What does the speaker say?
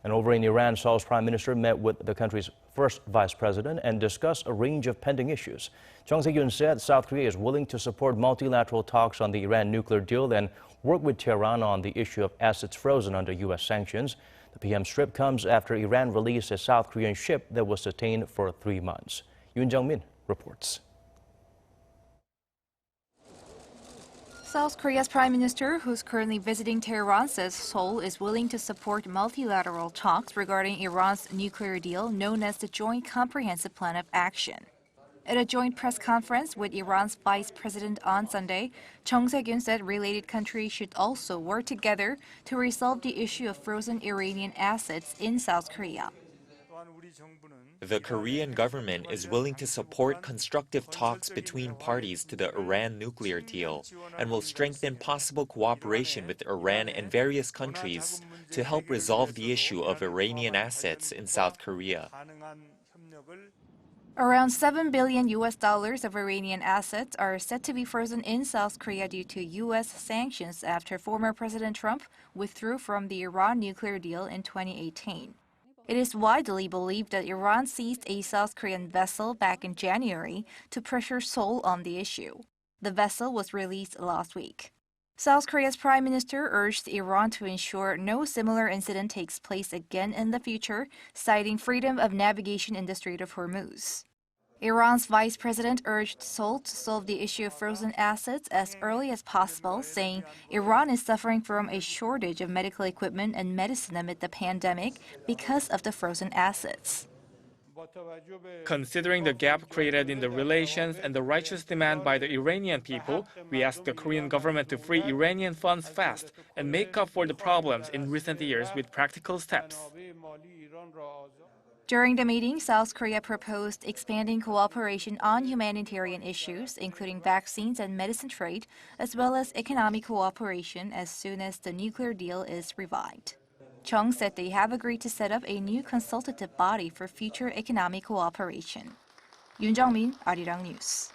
And over in Iran, Seoul's prime minister met with the country's first vice president and discussed a range of pending issues. Chung Sye-kyun said South Korea is willing to support multilateral talks on the Iran nuclear deal and work with Tehran on the issue of assets frozen under U.S. sanctions. The PM's trip comes after Iran released a South Korean ship that was detained for 3 months. Yoon Jung-min reports. South Korea's prime minister, who's currently visiting Tehran, says Seoul is willing to support multilateral talks regarding Iran's nuclear deal known as the Joint Comprehensive Plan of Action. At a joint press conference with Iran's vice president on Sunday, Chung Sye-kyun said related countries should also work together to resolve the issue of frozen Iranian assets in South Korea. The Korean government is willing to support constructive talks between parties to the Iran nuclear deal and will strengthen possible cooperation with Iran and various countries to help resolve the issue of Iranian assets in South Korea. Around $7 billion of Iranian assets are set to be frozen in South Korea due to U.S. sanctions after former President Trump withdrew from the Iran nuclear deal in 2018. It is widely believed that Iran seized a South Korean vessel back in January to pressure Seoul on the issue. The vessel was released last week. South Korea's prime minister urged Iran to ensure no similar incident takes place again in the future, citing freedom of navigation in the Strait of Hormuz. Iran's vice president urged Seoul to solve the issue of frozen assets as early as possible, saying Iran is suffering from a shortage of medical equipment and medicine amid the pandemic because of the frozen assets. Considering the gap created in the relations and the righteous demand by the Iranian people, we ask the Korean government to free Iranian funds fast and make up for the problems in recent years with practical steps. During the meeting, South Korea proposed expanding cooperation on humanitarian issues, including vaccines and medicine trade, as well as economic cooperation as soon as the nuclear deal is revived. Chung said they have agreed to set up a new consultative body for future economic cooperation. Yoon Jung-min, Arirang News.